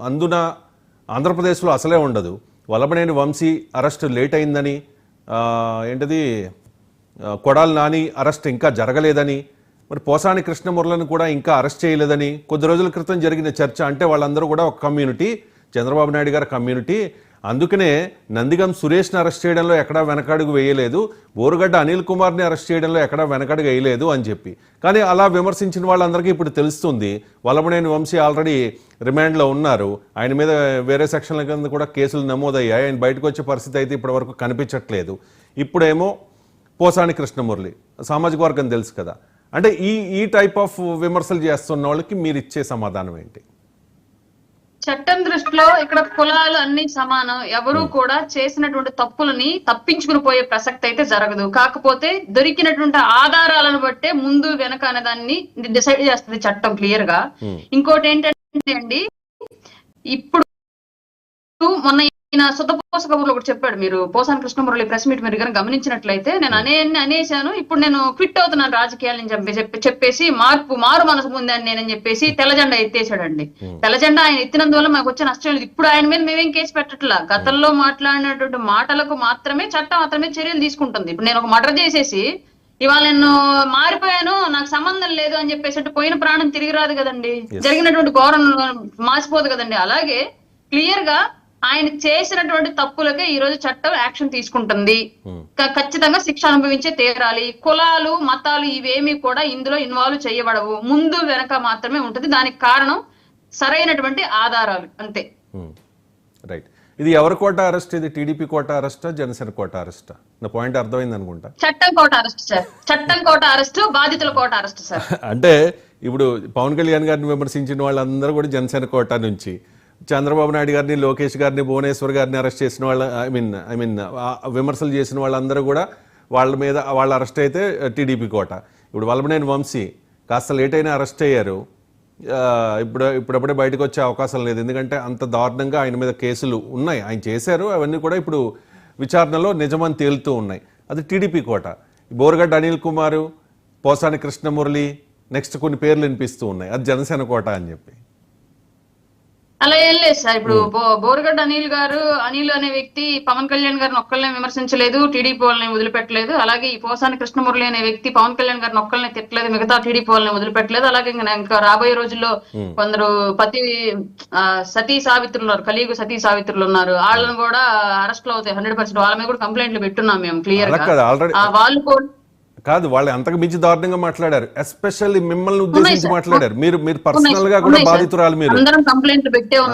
అందున ఆంధ్రప్రదేశ్లో అసలే ఉండదు. వల్లభనేని వంశీ అరెస్ట్ లేట్ అయిందని, ఏంటది కొడాలి నాని అరెస్ట్ ఇంకా జరగలేదని, మరి పోసాని కృష్ణమురళిని కూడా ఇంకా అరెస్ట్ చేయలేదని కొద్ది రోజుల క్రితం జరిగిన చర్చ. అంటే వాళ్ళందరూ కూడా ఒక కమ్యూనిటీ, చంద్రబాబు నాయుడు గారి కమ్యూనిటీ. అందుకనే నందిగం సురేష్ని అరెస్ట్ చేయడంలో ఎక్కడా వెనకడుగు వేయలేదు, బోరుగడ్డ అనిల్ కుమార్ని అరెస్ట్ చేయడంలో ఎక్కడా వెనకడుగు వేయలేదు అని చెప్పి. కానీ అలా విమర్శించిన వాళ్ళందరికీ ఇప్పుడు తెలుస్తుంది వల్లభనేని వంశీ ఆల్రెడీ రిమాండ్లో ఉన్నారు. ఆయన మీద వేరే సెక్షన్ల కింద కూడా కేసులు నమోదయ్యాయి. ఆయన బయటకు వచ్చే పరిస్థితి అయితే ఇప్పటివరకు కనిపించట్లేదు. ఇప్పుడేమో పోసాని కృష్ణమురళి సామాజిక వర్గం తెలుసు కదా. అంటే ఈ టైప్ ఆఫ్ విమర్శలు చేస్తున్న వాళ్ళకి మీరు ఇచ్చే సమాధానం ఏంటి? చట్టం దృష్టిలో ఇక్కడ కులాలు అన్ని సమానం. ఎవరు కూడా చేసినటువంటి తప్పులని తప్పించుకుని పోయే ప్రసక్తి అయితే జరగదు. కాకపోతే దొరికినటువంటి ఆధారాలను బట్టే ముందు వెనక అనే దాన్ని డిసైడ్ చేస్తుంది చట్టం క్లియర్ గా. ఇంకోటి ఏంటంటే అండి, ఇప్పుడు మొన్న సుతపోస కబుర్లో ఒకటి చెప్పాడు, మీరు పోసాని కృష్ణమురళి ప్రెస్ మీట్ మీరు కనుక గమనించినట్లయితే, నేను అనేసాను, ఇప్పుడు నేను క్విట్ అవుతున్నాను రాజకీయాలని చెప్పేసి మారు మనసు ముందని నేనని చెప్పేసి తెల్లజెండా ఎత్తేసాడండి. తెల్లజెండా ఆయన ఎత్తినందువల్ల మాకు వచ్చే నష్టం లేదు. ఇప్పుడు ఆయన మీద మేమేం కేసు పెట్టట్లా. గతంలో మాట్లాడినటువంటి మాటలకు మాత్రమే చట్టం అతని మీద చర్యలు తీసుకుంటుంది. ఇప్పుడు నేను ఒక మర్డర్ చేసేసి ఇవాళ నేను మారిపోయాను, నాకు సంబంధం లేదు అని చెప్పేసి పోయిన ప్రాణం తిరిగి రాదు కదండి, జరిగినటువంటి ఘోరం మాసిపోదు కదండి. అలాగే క్లియర్ గా ఆయన చేసినటువంటి తప్పులకే ఈ రోజు చట్టం యాక్షన్ తీసుకుంటుంది. ఖచ్చితంగా శిక్ష అనుభవించే తీరాలి. కులాలు మతాలు ఇవేమీ కూడా ఇందులో ఇన్వాల్వ్ చేయబడవు. ముందు వెనక మాత్రమే ఉంటుంది. దానికి కారణం సరైనటువంటి ఆధారాలు, అంతే. రైట్. ఇది ఎవరి కోట అరెస్ట్? ఇది టీడీపీ కోట అరెస్టా, జనసేన కోట అరెస్టా? నా పాయింట్ అర్థమైంది అనుకుంటా. చట్టం కోట అరెస్ట్ సార్, చట్టం కోట అరెస్ట్, బాధితుల కోట అరెస్ట్ సార్. అంటే ఇప్పుడు పవన్ కళ్యాణ్ గారిని విమర్శించిన వాళ్ళందరూ కూడా జనసేన కోట నుంచి, చంద్రబాబు నాయుడు గారిని, లోకేష్ గారిని, భువనేశ్వర్ గారిని అరెస్ట్ చేసిన వాళ్ళ ఐ మీన్ విమర్శలు చేసిన వాళ్ళందరూ కూడా వాళ్ళ అరెస్ట్ అయితే టీడీపీ కోట. ఇప్పుడు వల్లభనేని వంశీ కాస్త లేట్ అయినా అరెస్ట్ అయ్యారు. ఇప్పుడప్పుడే బయటకు వచ్చే అవకాశం లేదు, ఎందుకంటే అంత దారుణంగా ఆయన మీద కేసులు ఉన్నాయి. ఆయన చేశారు, అవన్నీ కూడా ఇప్పుడు విచారణలో నిజమని తేలుతూ ఉన్నాయి. అది టీడీపీ కోట. బోరుగడ్డ అనిల్ కుమార్, పోసాని కృష్ణమురళి, నెక్స్ట్ కొన్ని పేర్లు వినిపిస్తూ ఉన్నాయి, అది జనసేన కోట అని చెప్పి. అలా ఏం లేదు సార్. ఇప్పుడు బోరుగడ్డ అనిల్ అనే వ్యక్తి పవన్ కళ్యాణ్ గారిని ఒక్కళ్ళని విమర్శించలేదు, టీడీపీ వాళ్ళని వదిలిపెట్టలేదు. అలాగే ఈ పోసాని కృష్ణమురళి అనే వ్యక్తి పవన్ కళ్యాణ్ గారిని ఒక్కళ్ళని తిట్టలేదు, మిగతా టీడీపీ వాళ్ళని వదిలిపెట్టలేదు. అలాగే ఇంకా రాబోయే రోజుల్లో కొందరు సతీ సావిత్రులు ఉన్నారు, కలియుగ సతీ సావిత్రులు ఉన్నారు, వాళ్ళని కూడా అరెస్ట్ లో అవుతాయి 100%. వాళ్ళ మీద కూడా కంప్లైంట్లు పెట్టున్నాం మేము క్లియర్ గా. వాళ్ళు కూడా కాదు, వాళ్ళు అంతకు మించి దారుణంగా మాట్లాడారు. ఎస్పెషల్లీ మిమ్మల్ని ఉద్దేశించి మాట్లాడారు. మీరు పర్సనల్ గా కూడా బాధితురాలు. మీరు అందరం కంప్లైంట్లు పెట్టే ఉన్నాం.